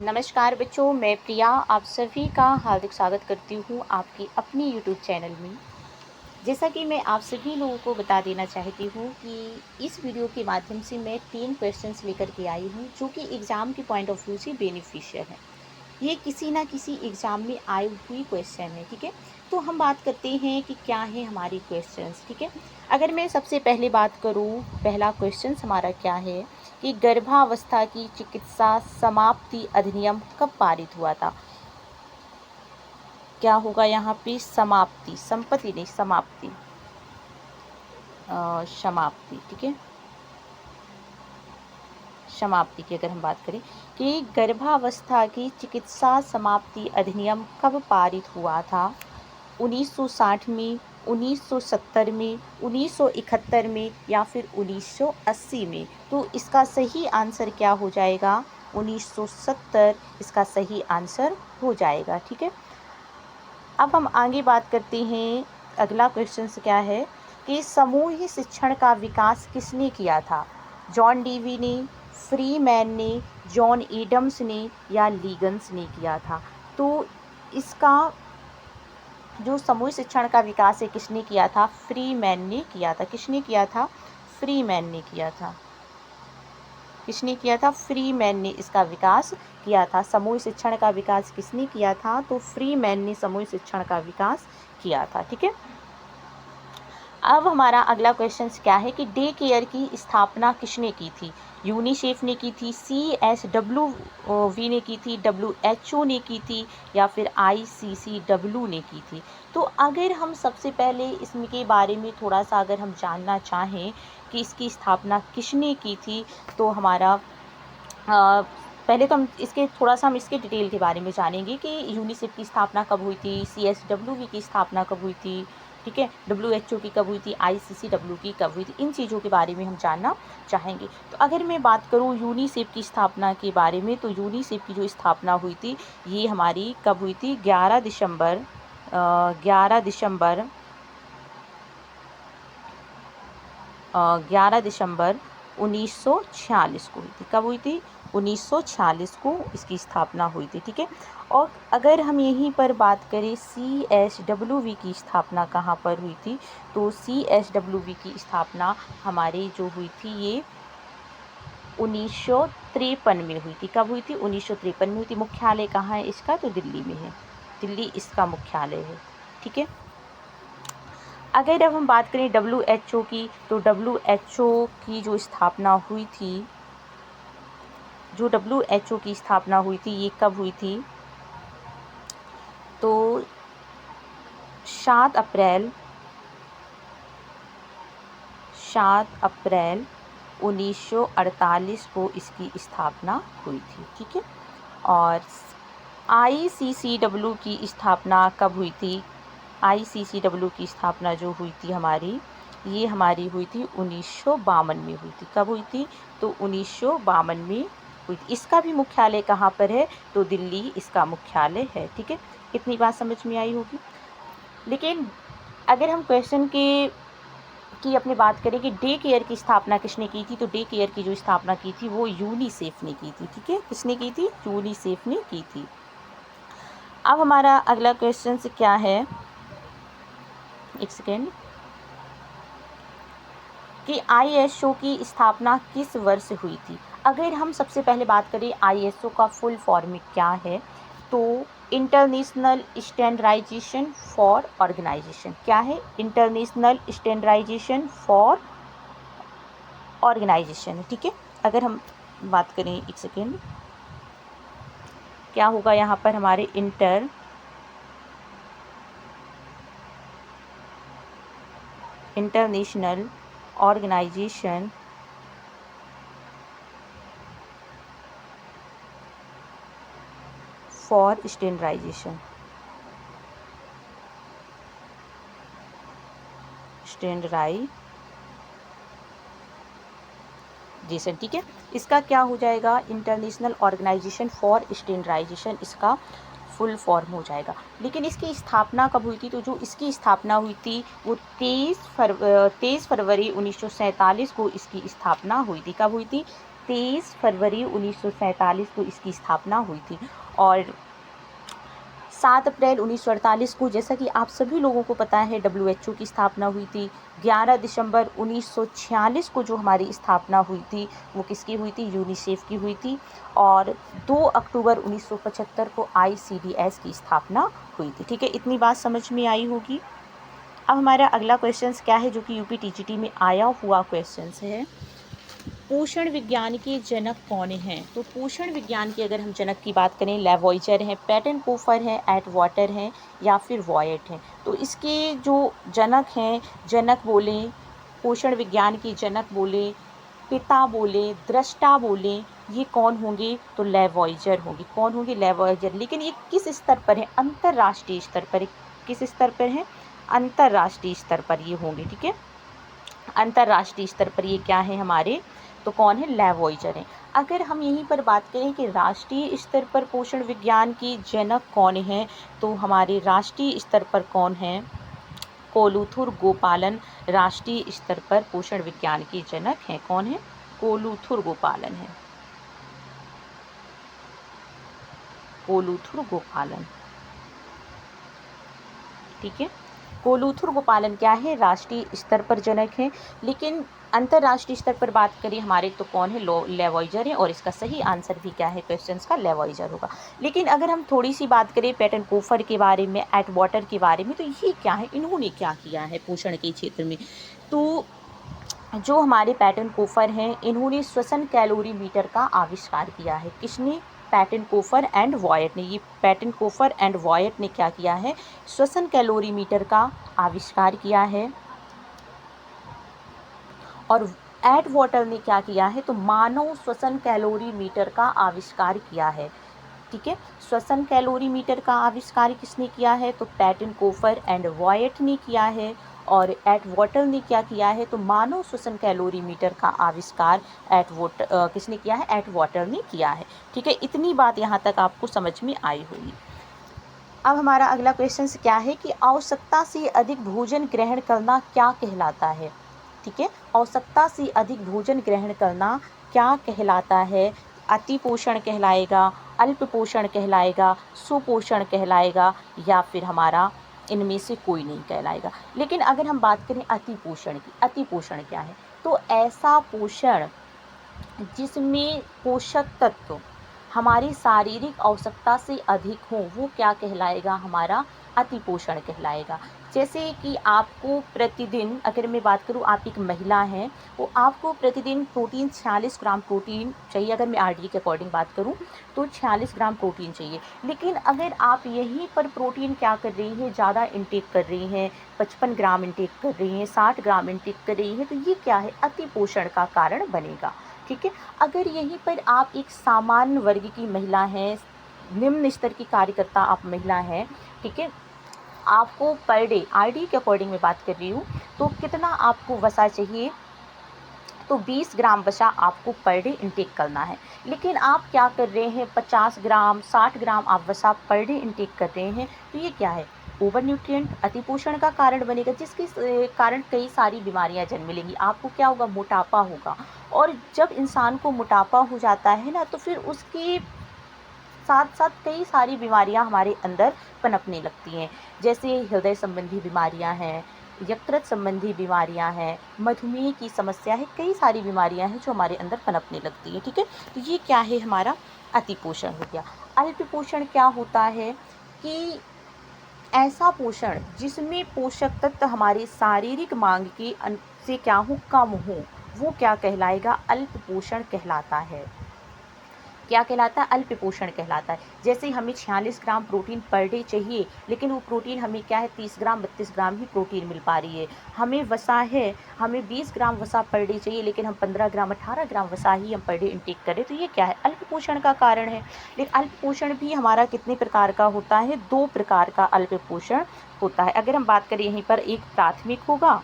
नमस्कार बच्चों, मैं प्रिया आप सभी का हार्दिक स्वागत करती हूँ आपकी अपनी यूट्यूब चैनल में। जैसा कि मैं आप सभी लोगों को बता देना चाहती हूँ कि इस वीडियो के माध्यम से मैं 3 क्वेश्चंस लेकर के आई हूँ जो कि एग्ज़ाम के पॉइंट ऑफ व्यू से बेनिफिशियल है। ये किसी ना किसी एग्ज़ाम में आई हुई क्वेश्चन है, ठीक है। तो हम बात करते हैं कि क्या है हमारी क्वेश्चंस, ठीक है। अगर मैं सबसे पहले बात करूँ, पहला क्वेश्चन हमारा क्या है कि गर्भावस्था की चिकित्सा समाप्ति अधिनियम कब पारित हुआ था। क्या होगा यहाँ पे? समाप्ति, संपत्ति नहीं, समाप्ति, समाप्ति, ठीक है। समाप्ति की अगर हम बात करें कि गर्भावस्था की चिकित्सा समाप्ति अधिनियम कब पारित हुआ था, 1960 में, 1970 में, 1971 में या फिर 1980 में। तो इसका सही आंसर क्या हो जाएगा? 1970 इसका सही आंसर हो जाएगा, ठीक है। अब हम आगे बात करते हैं। अगला क्वेश्चन क्या है कि समूह शिक्षण का विकास किसने किया था? जॉन डीवी ने, फ्रीमैन ने, जॉन एडम्स ने या लीगन्स ने किया था। तो इसका जो समूह शिक्षण का विकास है किसने किया था? फ्रीमैन ने किया था। किसने किया था? फ्रीमैन ने किया था। किसने किया था? फ्रीमैन ने इसका विकास किया था। समूह शिक्षण का विकास किसने किया था? तो फ्रीमैन ने समूह शिक्षण का विकास किया था, ठीक है। अब हमारा अगला क्वेश्चन क्या है कि डे केयर की स्थापना किसने की थी? यूनिसेफ ने की थी, CSWV ने की थी, WHO ने की थी या फिर ICCW ने की थी। तो अगर हम सबसे पहले इसके बारे में थोड़ा सा अगर हम जानना चाहें कि इसकी स्थापना किसने की थी, तो हमारा पहले तो हम इसके डिटेल के बारे में जानेंगे कि यूनिसेफ की स्थापना कब हुई थी, CSWV की स्थापना कब हुई थी, ठीक है, WHO की कब हुई थी, ICCW की कब हुई थी। इन चीज़ों के बारे में हम जानना चाहेंगे। तो अगर मैं बात करूँ यूनिसेफ की स्थापना के बारे में, तो यूनिसेफ की जो स्थापना हुई थी ये हमारी कब हुई थी? 11 दिसंबर 1946 को हुई थी। कब हुई थी? 1946 को इसकी स्थापना हुई थी, ठीक है। और अगर हम यहीं पर बात करें CSWV की स्थापना कहाँ पर हुई थी, तो CSWV की स्थापना हमारे जो हुई थी ये 1953 में हुई थी। कब हुई थी? 1953 में हुई थी। मुख्यालय कहाँ है इसका? तो दिल्ली में है। दिल्ली इसका मुख्यालय है, ठीक है। अगर अब हम बात करें WHO की, तो WHO की जो स्थापना हुई थी, जो WHO की स्थापना हुई थी ये कब हुई थी? तो 7 अप्रैल 1948 को इसकी स्थापना हुई थी, ठीक है। और ICCW की स्थापना कब हुई थी? ICCW की स्थापना जो हुई थी हमारी, ये हमारी हुई थी 1952 में हुई थी। कब हुई थी? तो 1952 में हुई थी। इसका भी मुख्यालय कहाँ पर है? तो दिल्ली इसका मुख्यालय है, ठीक है। इतनी बात समझ में आई होगी। लेकिन अगर हम क्वेश्चन की अपनी बात करें कि डे केयर की स्थापना किसने की थी, तो डे केयर की जो स्थापना की थी वो यूनिसेफ ने की थी, ठीक है। किसने की थी? यूनिसेफ ने की थी। अब हमारा अगला क्वेश्चन क्या है, एक सेकेंड, कि ISO की स्थापना किस वर्ष हुई थी। अगर हम सबसे पहले बात करें ISO का फुल फॉर्म क्या है, तो इंटरनेशनल स्टैंडर्डाइजेशन फॉर ऑर्गेनाइजेशन। क्या है? इंटरनेशनल स्टैंडर्डाइजेशन फॉर ऑर्गेनाइजेशन, ठीक है। अगर हम बात करें, एक सेकेंड, क्या होगा यहाँ पर हमारे इंटरनेशनल ऑर्गेनाइजेशन फॉर स्टैंडर्डाइजेशन, ठीक है। इसका क्या हो जाएगा? इंटरनेशनल ऑर्गेनाइजेशन फॉर स्टैंडर्डाइजेशन इसका फुल फॉर्म हो जाएगा। लेकिन इसकी स्थापना कब हुई थी? तो जो इसकी स्थापना हुई थी वो 23 फरवरी 1947 को इसकी स्थापना हुई थी। कब हुई थी? 23 फरवरी 1947 को इसकी स्थापना हुई थी। और 7 अप्रैल 1948 को, जैसा कि आप सभी लोगों को पता है, WHO की स्थापना हुई थी। 11 दिसंबर 1946 को जो हमारी स्थापना हुई थी वो किसकी हुई थी? यूनिसेफ की हुई थी। और 2 अक्टूबर 1975 को ICDS की स्थापना हुई थी। ठीक है, इतनी बात समझ में आई होगी। अब हमारा अगला क्वेश्चन क्या है, जो कि यूपी TGT में आया हुआ क्वेश्चन है, पोषण विज्ञान के जनक कौन हैं? तो पोषण विज्ञान के अगर हम जनक की बात करें, लेवॉइजर हैं, पेटन-कोफर हैं, एटवाटर हैं या फिर वॉयट हैं। तो इसके जो जनक हैं, जनक बोले, पोषण विज्ञान के जनक बोले, पिता बोले, दृष्टा बोले, ये कौन होंगे? तो लेवॉइजर होंगे। कौन होंगे? लेवॉइजर। लेकिन ये किस स्तर पर है? अंतर्राष्ट्रीय स्तर पर। किस स्तर पर है? अंतर्राष्ट्रीय स्तर पर ये होंगे। ठीक है, अंतर्राष्ट्रीय स्तर पर ये क्या है हमारे? तो कौन है? लेवॉइजर हैं। अगर हम यहीं पर बात करें कि राष्ट्रीय स्तर पर पोषण विज्ञान की जनक कौन है, तो हमारे राष्ट्रीय स्तर पर कौन है? कोलुथुर गोपालन राष्ट्रीय स्तर पर पोषण विज्ञान के जनक हैं। कौन है? कोलुथुर गोपालन है। कोलुथुर गोपालन। ठीक है, कोलुथुर गोपालन क्या है? राष्ट्रीय स्तर पर जनक है। लेकिन अंतर्राष्ट्रीय स्तर पर बात करें हमारे, तो कौन है? लेवॉइजर है। और इसका सही आंसर भी क्या है क्वेश्चंस का? लेवॉइजर होगा। लेकिन अगर हम थोड़ी सी बात करें पेटन-कोफर के बारे में, एटवाटर के बारे में, तो ये क्या है? इन्होंने क्या किया है पोषण के क्षेत्र में? तो जो हमारे पेटन-कोफर हैं, इन्होंने श्वसन कैलोरी मीटर का आविष्कार किया है। किसने? पेटन-कोफर एंड वॉयट ने। ये पेटन-कोफर एंड वॉयट ने क्या किया है? श्वसन कैलोरी मीटर का आविष्कार किया है। और एटवाटर ने क्या किया है? तो मानव श्वसन कैलोरी मीटर का आविष्कार किया है। ठीक है, श्वसन कैलोरी मीटर का आविष्कार किसने किया है? तो पेटन-कोफर एंड वॉयट ने किया है। और एटवाटर ने क्या किया है? तो मानव श्वसन कैलोरी मीटर का आविष्कार किसने किया है? एटवाटर ने किया है। ठीक है, इतनी बात यहाँ तक आपको समझ में आई होगी। अब हमारा अगला क्वेश्चन क्या है कि आवश्यकता से अधिक भोजन ग्रहण करना क्या कहलाता है? ठीक है, आवश्यकता से अधिक भोजन ग्रहण करना क्या कहलाता है? अति पोषण कहलाएगा, अल्प पोषण कहलाएगा, सुपोषण कहलाएगा, या फिर हमारा इनमें से कोई नहीं कहलाएगा। लेकिन अगर हम बात करें अति पोषण की, अति पोषण क्या है? तो ऐसा पोषण जिसमें पोषक तत्व हमारी शारीरिक आवश्यकता से अधिक हो, वो क्या कहलाएगा? हमारा अति पोषण कहलाएगा। जैसे कि आपको प्रतिदिन, अगर मैं बात करूँ, आप एक महिला हैं, तो आपको प्रतिदिन प्रोटीन 46 ग्राम प्रोटीन चाहिए। अगर मैं RDA के अकॉर्डिंग बात करूँ तो 46 ग्राम प्रोटीन चाहिए। लेकिन अगर आप यहीं पर प्रोटीन क्या कर रही हैं? ज़्यादा इंटेक कर रही हैं, 55 ग्राम इंटेक कर रही हैं, 60 ग्राम इंटेक कर रही हैं, तो ये क्या है? अति पोषण का कारण बनेगा। ठीक है, अगर यहीं पर आप एक सामान्य वर्ग की महिला हैं, निम्न स्तर की कार्यकर्ता आप महिला हैं, ठीक है, आपको पर डे RDA के अकॉर्डिंग मैं बात कर रही हूँ, तो कितना आपको वसा चाहिए? तो 20 ग्राम वसा आपको पर डे इंटेक करना है। लेकिन आप क्या कर रहे हैं? 50 ग्राम 60 ग्राम आप वसा पर डे इंटेक कर रहे हैं। तो ये क्या है? ओवर न्यूट्रिएंट, अतिपोषण का कारण बनेगा, जिसके कारण कई सारी बीमारियां जन्म लेंगी। आपको क्या होगा? मोटापा होगा। और जब इंसान को मोटापा हो जाता है ना, तो फिर उसके साथ साथ कई सारी बीमारियां हमारे अंदर पनपने लगती हैं। जैसे हृदय संबंधी बीमारियां हैं, यकृत संबंधी बीमारियां हैं, मधुमेह की समस्या है, कई सारी बीमारियां हैं जो हमारे अंदर पनपने लगती हैं। ठीक है, तो ये क्या है? हमारा अतिपोषण हो गया। अल्प पोषण क्या होता है? कि ऐसा पोषण जिसमें पोषक तत्व हमारी शारीरिक मांग के से क्या हो? कम हो, वो क्या कहलाएगा? अल्प पोषण कहलाता है। क्या कहलाता है? अल्प पोषण कहलाता है। जैसे हमें 46 ग्राम प्रोटीन पर डे चाहिए, लेकिन वो प्रोटीन हमें क्या है? 30 ग्राम 32 ग्राम ही प्रोटीन मिल पा रही है। हमें वसा है, हमें 20 ग्राम वसा पर डे चाहिए, लेकिन हम 15 ग्राम 18 ग्राम वसा ही हम पर डे इंटेक करें, तो ये क्या है? अल्प पोषण का कारण है। लेकिन अल्प पोषण भी हमारा कितने प्रकार का होता है? 2 प्रकार का अल्प पोषण होता है। अगर हम बात करें यहीं पर, एक प्राथमिक होगा,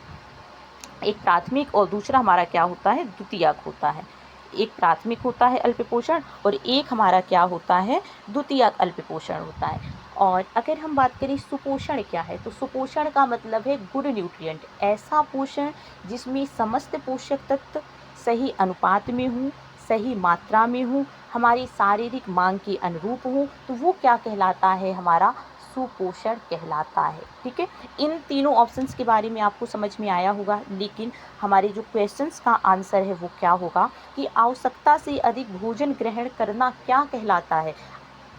एक प्राथमिक, और दूसरा हमारा क्या होता है? द्वितीयक होता है। एक प्राथमिक होता है अल्प पोषण, और एक हमारा क्या होता है? द्वितीयक अल्प पोषण होता है। और अगर हम बात करें सुपोषण क्या है, तो सुपोषण का मतलब है गुड न्यूट्रिएंट, ऐसा पोषण जिसमें समस्त पोषक तत्व सही अनुपात में हों, सही मात्रा में हो, हमारी शारीरिक मांग के अनुरूप हो, तो वो क्या कहलाता है, हमारा सुपोषण कहलाता है। ठीक है, इन तीनों ऑप्शंस के बारे में आपको समझ में आया होगा, लेकिन हमारे जो क्वेश्चंस का आंसर है वो क्या होगा कि आवश्यकता से अधिक भोजन ग्रहण करना क्या कहलाता है।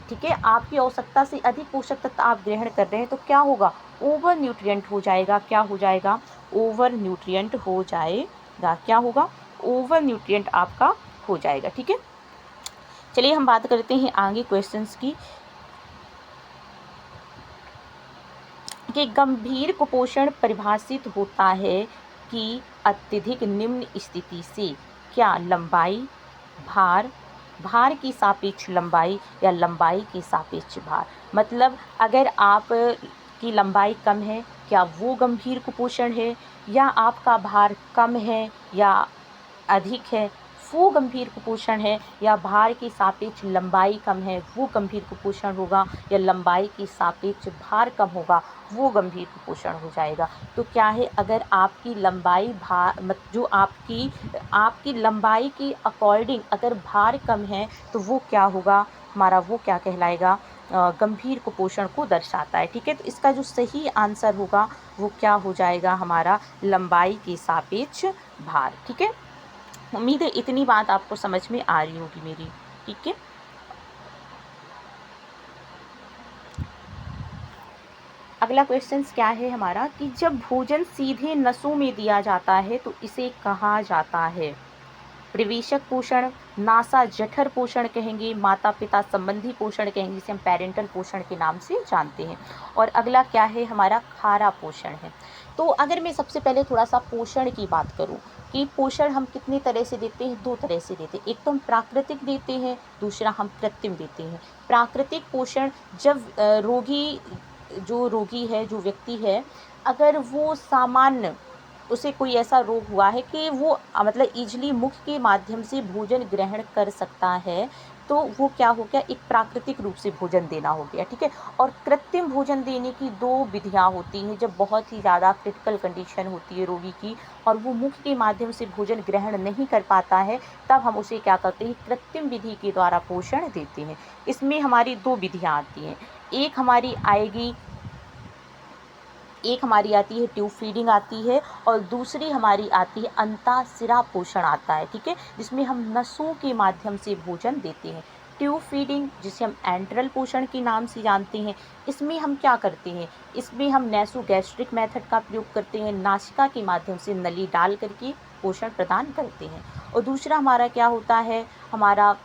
ठीक है, आपकी आवश्यकता से अधिक पोषक तत्व आप ग्रहण कर रहे हैं तो क्या होगा, ओवर न्यूट्रिएंट हो जाएगा। क्या हो जाएगा, ओवर न्यूट्रिएंट हो जाएगा। क्या होगा, ओवर न्यूट्रिएंट आपका हो जाएगा। ठीक है, चलिए हम बात करते हैं आगे क्वेश्चंस की कि गंभीर कुपोषण परिभाषित होता है कि अत्यधिक निम्न स्थिति से क्या लंबाई, भार, भार की सापेक्ष लंबाई या लंबाई के सापेक्ष भार। मतलब अगर आप की लंबाई कम है, क्या वो गंभीर कुपोषण है, या आपका भार कम है या अधिक है वो गंभीर कुपोषण है, या भार की सापेक्ष लंबाई कम है वो गंभीर कुपोषण होगा, या लंबाई की सापेक्ष भार कम होगा वो गंभीर कुपोषण हो जाएगा। तो क्या है, अगर आपकी लंबाई जो आपकी लंबाई के अकॉर्डिंग अगर भार कम है तो वो क्या होगा, हमारा वो क्या कहलाएगा, गंभीर कुपोषण को दर्शाता है। ठीक है, तो इसका जो सही आंसर होगा वो क्या हो जाएगा, हमारा लंबाई के सापेक्ष भार। ठीक है, उम्मीद है इतनी बात आपको समझ में आ रही होगी मेरी। ठीक है, अगला क्वेश्चन क्या है हमारा कि जब भोजन सीधे नसों में दिया जाता है तो इसे कहा जाता है प्रवेशक पोषण, नासा जठर पोषण कहेंगे, माता पिता संबंधी पोषण कहेंगे, जिसे हम पेरेंटल पोषण के नाम से जानते हैं। और अगला क्या है, हमारा खारा पोषण है। तो अगर मैं सबसे पहले थोड़ा सा पोषण की बात करूं कि पोषण हम कितने तरह से देते हैं, दो तरह से देते हैं। एक तो हम प्राकृतिक देते हैं, दूसरा हम कृत्रिम देते हैं। प्राकृतिक पोषण जब रोगी है, जो व्यक्ति है, अगर वो सामान्य उसे कोई ऐसा रोग हुआ है कि वो मतलब ईजिली मुख के माध्यम से भोजन ग्रहण कर सकता है, तो वो क्या हो गया, एक प्राकृतिक रूप से भोजन देना हो गया। ठीक है, और कृत्रिम भोजन देने की दो विधियां होती हैं। जब बहुत ही ज़्यादा क्रिटिकल कंडीशन होती है रोगी की और वो मुख के माध्यम से भोजन ग्रहण नहीं कर पाता है, तब हम उसे क्या करते हैं, कृत्रिम विधि के द्वारा पोषण देते हैं। इसमें हमारी दो विधियाँ आती हैं। एक हमारी आती है ट्यूब फीडिंग आती है, और दूसरी हमारी आती है अंतःशिरा पोषण आता है। ठीक है, जिसमें हम नसों के माध्यम से भोजन देते हैं। ट्यूब फीडिंग, जिसे हम एंट्रल पोषण के नाम से जानते हैं, इसमें हम क्या करते हैं, इसमें हम नेसोगैस्ट्रिक मेथड का प्रयोग करते हैं, नासिका के माध्यम से नली डाल करके पोषण प्रदान करते हैं। और दूसरा हमारा क्या होता है, हमारा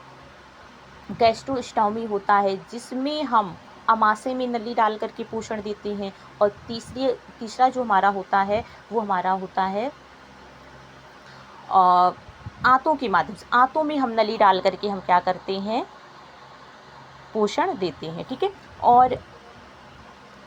गैस्ट्रोस्टॉमी होता है, जिसमें हम अमाशय में नली डाल करके पोषण देते हैं। और तीसरा जो हमारा होता है वो हमारा होता है आंतों के माध्यम से, आंतों में हम नली डाल करके हम क्या करते हैं, पोषण देते हैं। ठीक है, और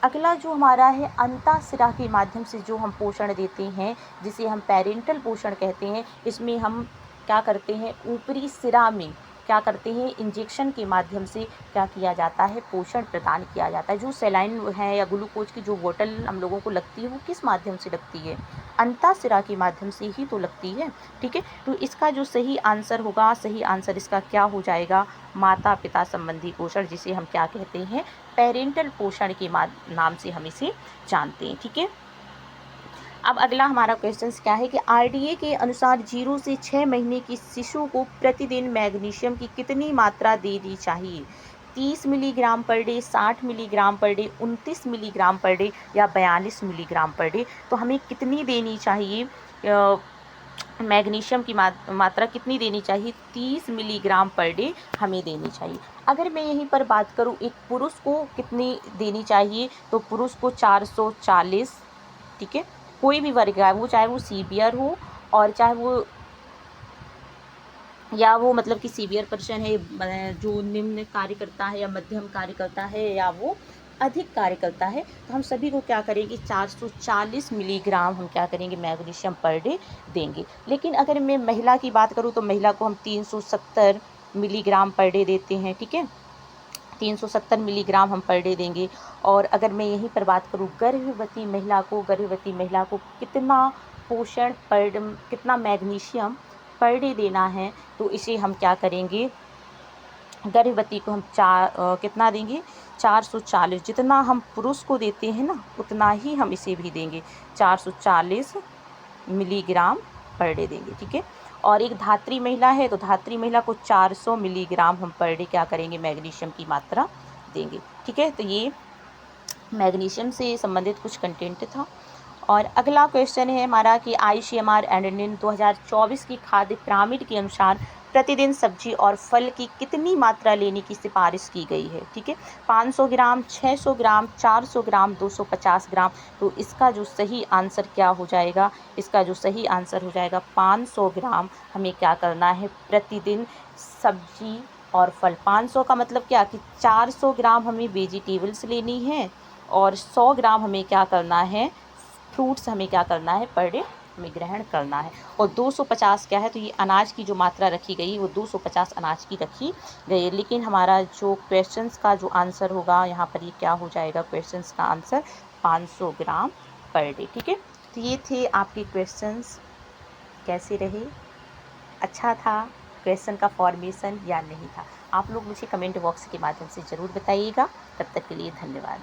अगला जो हमारा है अंतःशिरा के माध्यम से जो हम पोषण देते हैं, जिसे हम पेरेंटल पोषण कहते हैं, इसमें हम क्या करते हैं, ऊपरी सिरा में क्या करते हैं, इंजेक्शन के माध्यम से क्या किया जाता है, पोषण प्रदान किया जाता है। जो सेलाइन है या ग्लूकोज की जो बोतल हम लोगों को लगती है वो किस माध्यम से लगती है, अंतःशिरा के माध्यम से ही तो लगती है। ठीक है, तो इसका जो सही आंसर होगा, सही आंसर इसका क्या हो जाएगा, माता पिता संबंधी पोषण, जिसे हम क्या कहते हैं, पेरेंटल पोषण के नाम से हम इसे जानते हैं। ठीक है, अब अगला हमारा क्वेश्चन क्या है कि आरडीए के अनुसार 0 से 6 महीने की शिशु को प्रतिदिन मैग्नीशियम की कितनी मात्रा देनी चाहिए, 30 milligram per day, 60 milligram per day, 29 milligram per day या 42 मिलीग्राम पर डे। तो हमें कितनी देनी चाहिए, मैग्नीशियम की मात्रा कितनी देनी चाहिए, 30 मिलीग्राम पर डे हमें देनी चाहिए। अगर मैं यहीं पर बात करूं एक पुरुष को कितनी देनी चाहिए, तो पुरुष को 440। ठीक है, कोई भी वर्ग है वो, चाहे वो सीवियर हो और चाहे वो या वो मतलब कि सीवियर पर्सन है जो निम्न कार्य करता है या मध्यम कार्य करता है या वो अधिक कार्य करता है, तो हम सभी को क्या करेंगे, 440 मिलीग्राम हम क्या करेंगे, मैग्नीशियम पर डे देंगे। लेकिन अगर मैं महिला की बात करूँ तो महिला को हम 370 मिलीग्राम पर डे देते हैं। ठीक है, 370 मिलीग्राम हम पर डे देंगे। और अगर मैं यहीं पर बात करूँ गर्भवती महिला को कितना पोषण कितना मैग्नीशियम पर डे देना है तो इसे हम क्या करेंगे, गर्भवती को हम कितना देंगे, 440। जितना हम पुरुष को देते हैं ना उतना ही हम इसे भी देंगे, 440 मिलीग्राम पर डे देंगे, ठीक है। और एक धात्री महिला है तो धात्री महिला को 400 मिलीग्राम हम पर डे क्या करेंगे, मैग्नीशियम की मात्रा देंगे, ठीक है। तो ये मैग्नीशियम से संबंधित कुछ कंटेंट था। और अगला क्वेश्चन है हमारा कि ICMR एंडोनिन 2024 की खाद्य पिरामिड के अनुसार प्रतिदिन सब्जी और फल की कितनी मात्रा लेने की सिफारिश की गई है, ठीक है। 500 ग्राम, 600 ग्राम, 400 ग्राम, 250 ग्राम। तो इसका जो सही आंसर क्या हो जाएगा, इसका जो सही आंसर हो जाएगा 500 ग्राम हमें क्या करना है प्रतिदिन सब्जी और फल। 500 का मतलब क्या कि 400 ग्राम हमें वेजिटेबल्स लेनी है और 100 ग्राम हमें क्या करना है, फ्रूट्स हमें क्या करना है पर डे हमें ग्रहण करना है। और 250 क्या है, तो ये अनाज की जो मात्रा रखी गई वो 250 अनाज की रखी गई है। लेकिन हमारा जो क्वेश्चंस का जो आंसर होगा यहाँ पर ये क्या हो जाएगा, क्वेश्चंस का आंसर 500 ग्राम पर डे, ठीक है। तो ये थे आपके क्वेश्चंस, कैसे रहे, अच्छा था क्वेश्चन का फॉर्मेशन या नहीं था, आप लोग मुझे कमेंट बॉक्स के माध्यम से ज़रूर बताइएगा। तब तक के लिए धन्यवाद।